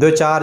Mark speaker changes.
Speaker 1: 2 4